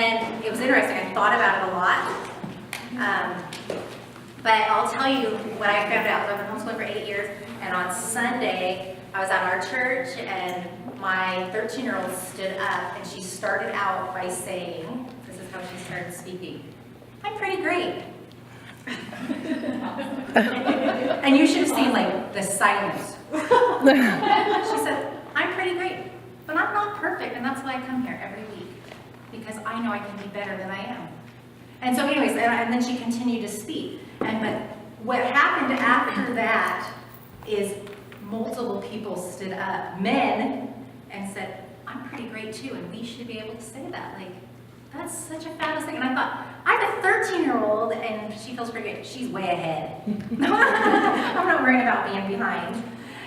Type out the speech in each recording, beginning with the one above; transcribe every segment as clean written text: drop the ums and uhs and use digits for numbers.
And it was interesting, I thought about it a lot. But I'll tell you what I found out. So I've been homeschooling for 8 years, and on Sunday, I was at our church, and my 13-year-old stood up, and she started out by saying, this is how she started speaking, "I'm pretty great." And you should have seen like the silence. She said, "I'm pretty great, but I'm not perfect, and that's why I come here every week, because I know I can be better than I am." And so anyways, and then she continued to speak. But what happened after that is multiple people stood up, men, and said, "I'm pretty great too, and we should be able to say that. Like, that's such a fabulous thing." And I thought, I have a 13-year-old, and she feels pretty great. She's way ahead. I'm not worried about being behind.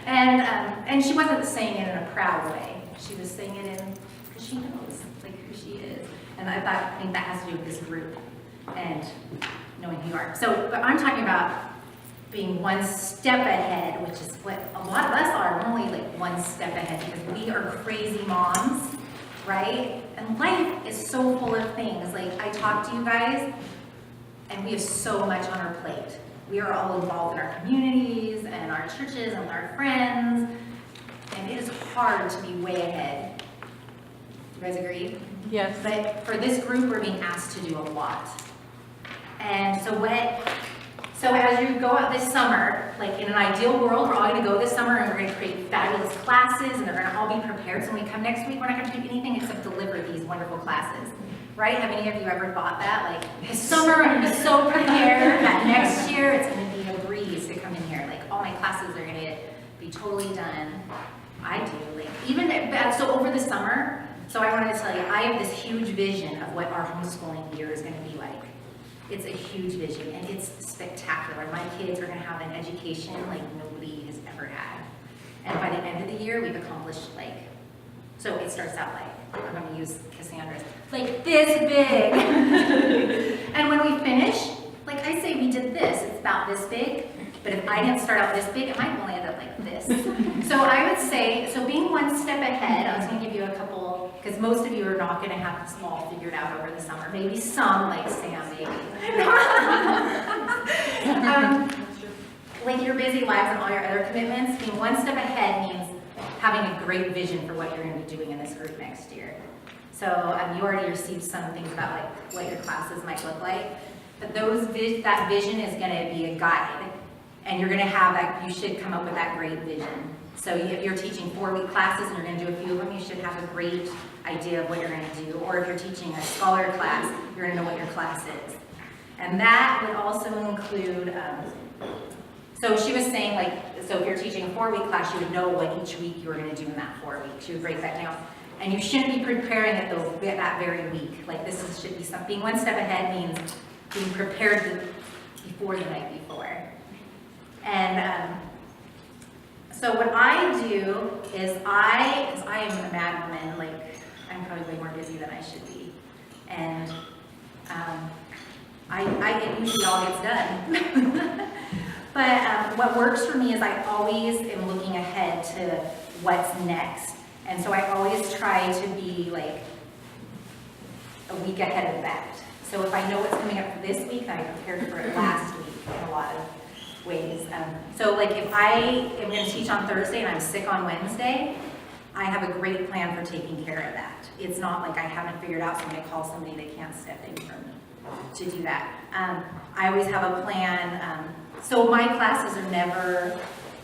And she wasn't saying it in a proud way. She was saying it in, because she knows, like, who she is. And I think that has to do with this group and knowing who you are. So, but I'm talking about being one step ahead, which is what a lot of us are. We're only like one step ahead because we are crazy moms, right? And life is so full of things. Like, I talk to you guys, and we have so much on our plate. We are all involved in our communities and our churches and with our friends, and it is hard to be way ahead. You guys agree? Yes. But for this group, we're being asked to do a lot. And so as you go out this summer, like in an ideal world, we're all going to go this summer and we're going to create fabulous classes, and they're going to all be prepared. So when we come next week, we're not going to do anything except deliver these wonderful classes, right? Have any of you ever thought that? Like, this summer, I'm going to be so prepared that next year it's going to be a breeze to come in here. Like, all my classes are going to be totally done. I do. Like, so over the summer, so I wanted to tell you, I have this huge vision of what our homeschooling year is going to be like. It's a huge vision, and it's spectacular. My kids are going to have an education like nobody has ever had. And by the end of the year, we've accomplished so it starts out like, I'm going to use Cassandra's, like this big. And when we finish, like I say, we did this, it's about this big, but if I didn't start out this big, it might only end up like this. So I would say, so being one step ahead, I was going to give you a couple, because most of you are not going to have this all figured out over the summer. Maybe some, like Sam, maybe. Like your busy lives and all your other commitments, being one step ahead means having a great vision for what you're going to be doing in this group next year. So you already received some things about like what your classes might look like, but that vision is going to be a guide, and you're going to have that. You should come up with that great vision. So if you're teaching 4-week classes and you're going to do a few of them, you should have a great idea of what you're going to do. Or if you're teaching a scholar class, you're going to know what your class is. And that would also include, so she was saying like, so if you're teaching a 4-week class, you would know what each week you were going to do in that 4 weeks. She would break that down. And you shouldn't be preparing it that very week. Like should be something, one step ahead means being prepared before the night before. And so what I do is because I am a mad woman, like I'm probably way more busy than I should be. And it usually all gets done. But what works for me is I always am looking ahead to what's next. And so I always try to be like a week ahead of that. So if I know what's coming up for this week, then I prepared for it last week in a lot of ways. So like if I am going to teach on Thursday and I'm sick on Wednesday, I have a great plan for taking care of that. It's not like I haven't figured out, so I'm going to call somebody that can't step in for me to do that. I always have a plan. So my classes are never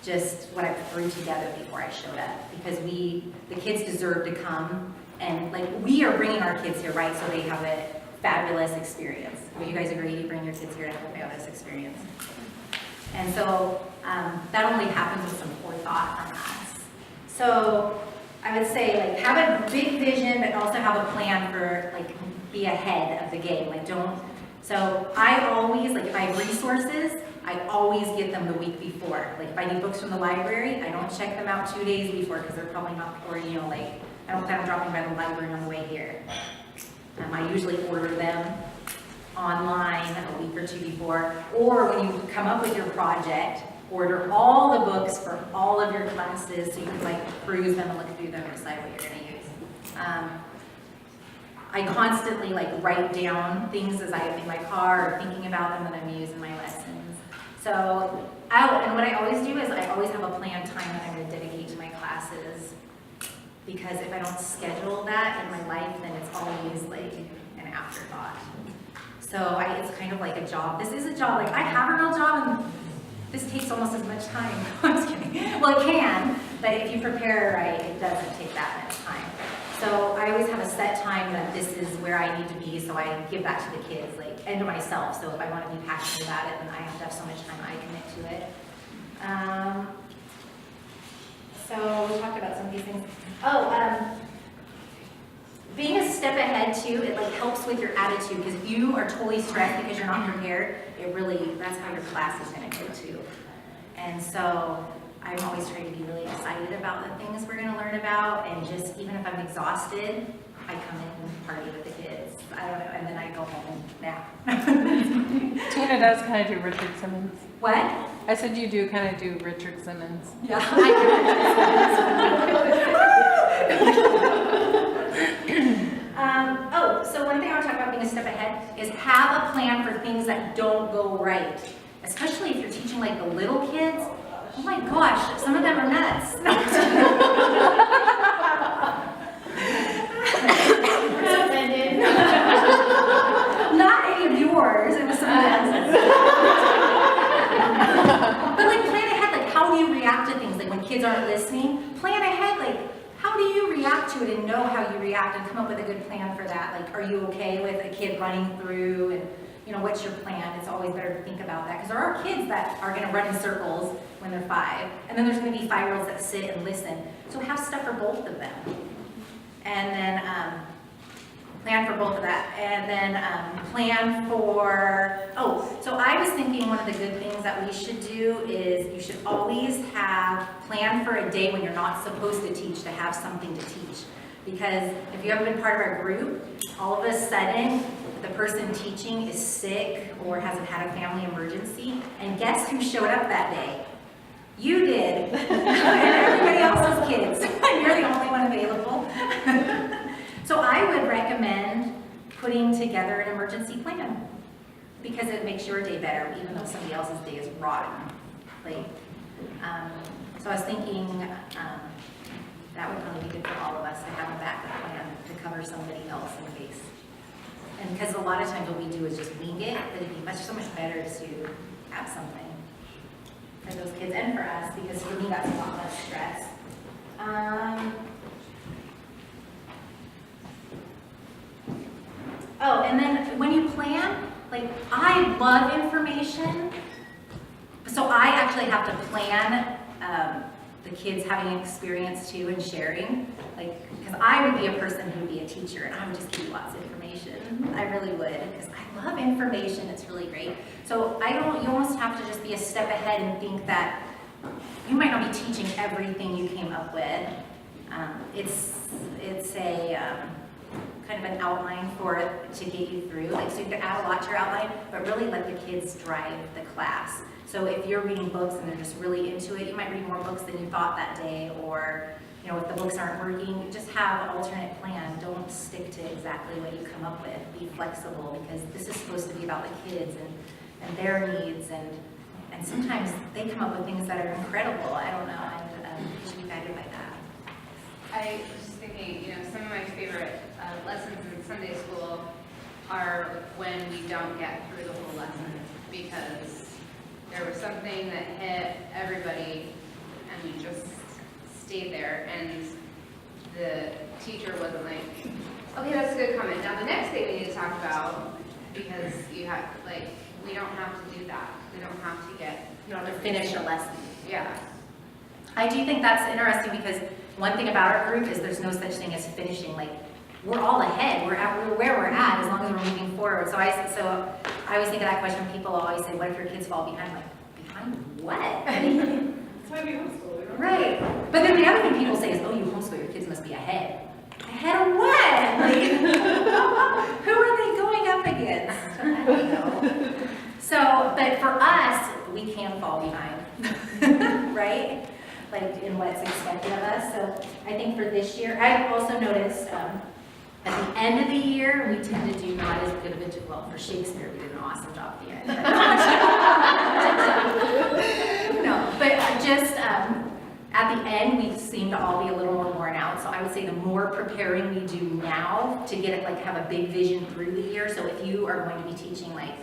just what I threw together before I showed up, because the kids deserve to come, and like we are bringing our kids here, right? So they have a fabulous experience. Will you guys agree you bring your kids here to have a fabulous experience? And so that only happens with some forethought from us. So I would say like have a big vision, but also have a plan for like be ahead of the game. Like so I always, like if I have resources, I always get them the week before. Like if I need books from the library, I don't check them out 2 days before because they're probably not, or like I don't plan on dropping by the library on the way here. I usually order them online a week or two before, or when you come up with your project, order all the books for all of your classes so you can like peruse them and look through them and decide what you're going to use. I constantly like write down things as I'm in my car or thinking about them that I'm using in my lessons. So, and what I always do is I always have a planned time that I'm going to dedicate to my classes, because if I don't schedule that in my life, then it's always like an afterthought. So it's kind of like a job. This is a job. Like I have a real job, and this takes almost as much time. I'm just kidding. Well, it can, but if you prepare right, it doesn't take that much time. So I always have a set time that this is where I need to be, so I give that to the kids, like, and to myself. So if I want to be passionate about it, then I have to have so much time I commit to it. So we talked about some of these things. Being a step ahead too, it like helps with your attitude, because if you are totally stressed because you're not prepared, that's how your class is going to go too. And so I'm always trying to be really excited about the things we're going to learn about, and just even if I'm exhausted, I come in and party with the kids. I don't know, and then I go home and nap. Tina does kind of do Richard Simmons. What? I said you do kind of do Richard Simmons. Yeah, I do. So one thing I want to talk about being a step ahead is have a plan for things that don't go right. Especially if you're teaching like the little kids. Oh my gosh, some of them are nuts. We're offended. Not any of yours, it was someone else's. But like plan ahead, like how do you react to things? Like when kids aren't listening, plan ahead, like how do you react to it and know how you react and come up with a good plan for that? Like, are you okay with a kid running through, and you know, what's your plan? It's always better to think about that, because there are kids that are going to run in circles when they're 5, and then there's going to be 5-year-olds that sit and listen. So have stuff for both of them, and then plan for both of that, and then plan for, so I was thinking one of the good things that we should do is you should always plan for a day when you're not supposed to teach, to have something to teach. Because if you haven't been part of our group, all of a sudden the person teaching is sick or hasn't had a family emergency, and guess who showed up that day? You did, and everybody else's kids. You're the only one available. So I would recommend putting together an emergency plan, because it makes your day better, even though somebody else's day is rotten. So I was thinking that would probably be good for all of us to have a backup plan to cover somebody else in case. And because a lot of times what we do is just wing it, but it'd be so much better to have something for those kids and for us, because for me that's a lot less stress. And then when you plan, like I love information, so I actually have to plan the kids having an experience too and sharing, like, because I would be a person who would be a teacher and I would just give you lots of information. I really would, because I love information. It's really great. So you almost have to just be a step ahead and think that you might not be teaching everything you came up with. It's a kind of an outline for it to get you through. Like, so you can add a lot to your outline, but really let the kids drive the class. So if you're reading books and they're just really into it, you might read more books than you thought that day, or you know, if the books aren't working, just have an alternate plan. Don't stick to exactly what you come up with. Be flexible, because this is supposed to be about the kids and their needs, and sometimes they come up with things that are incredible. I don't know, and you should be guided by that. I was just thinking, you know, some of my favorite lessons in Sunday school are when we don't get through the whole lesson, because there was something that hit everybody and we just stayed there, and the teacher wasn't like, okay, that's a good comment. Now the next thing we need to talk about, because you have, like, we don't have to do that. We don't have to get, You don't have to finish a lesson. yeah. I do think that's interesting, because one thing about our group is there's no such thing as finishing. Like, we're all ahead. We're where we're at as long as we're moving forward. So I always think of that question. People always say, "What if your kids fall behind?" I'm like, behind what? That's why we homeschool. We don't Right. But then the other thing people say is, "Oh, you homeschool, your kids must be ahead." Ahead of what? Like, who are they going up against? I don't know. So, but for us, we can fall behind, right? Like in what's expected of us. So I think for this year, I've also noticed At the end of the year, we tend to do not as good of a job. Well, for Shakespeare, we did an awesome job at the end. No, but just at the end, we seem to all be a little more worn out. So I would say the more preparing we do now to get it, like have a big vision through the year. So if you are going to be teaching like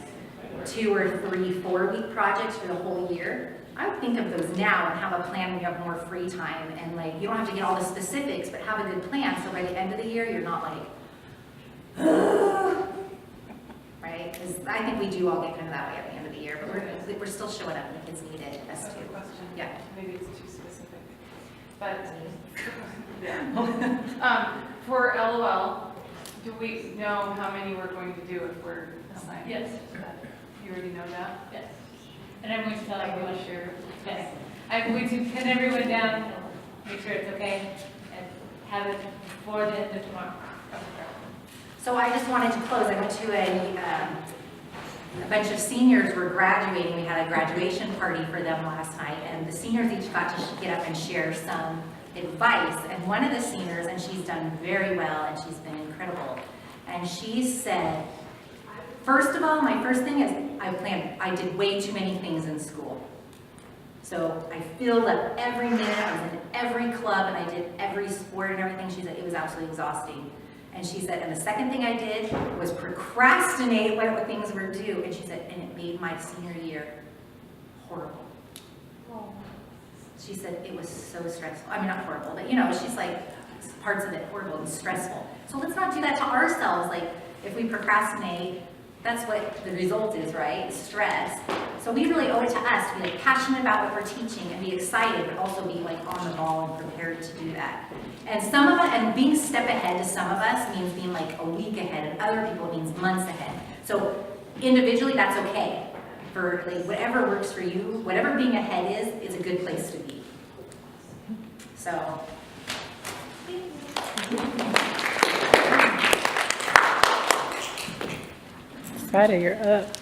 2 or 3 4-week projects for the whole year, I would think of those now and have a plan when you have more free time. And like, you don't have to get all the specifics, but have a good plan. So by the end of the year, you're not like, right? Because I think we do all get kind of that way at the end of the year, but we're still showing up when kids need it, I us have a too. question. Yeah. Maybe it's too specific. But, yeah. For LOL, do we know how many we're going to do if we're assigned? Yes. You already know that? Yes. And I'm going to tell I everyone. want to share. Yes. I'm going to pin everyone down, make sure it's okay, and have it before the end of tomorrow. So I just wanted to close. I went to a bunch of seniors were graduating. We had a graduation party for them last night, and the seniors each got to get up and share some advice. And one of the seniors, and she's done very well, and she's been incredible, and she said, first of all, my first thing is I did way too many things in school. So I filled up every minute. I was in every club, and I did every sport and everything. She said it was absolutely exhausting. And she said, and the second thing I did was procrastinate when things were due. And she said, and it made my senior year horrible. She said it was so stressful. I mean, not horrible, but you know, she's like, parts of it horrible and stressful. So let's not do that to ourselves. Like, if we procrastinate, that's what the result is, right? Stress. So we really owe it to us to be like passionate about what we're teaching and be excited, but also be like on the ball and prepared to do that. And some of us, and being step ahead to some of us means being like a week ahead, and other people it means months ahead. So individually, that's okay. For like whatever works for you, whatever being ahead is a good place to be. So. Friday, you're up.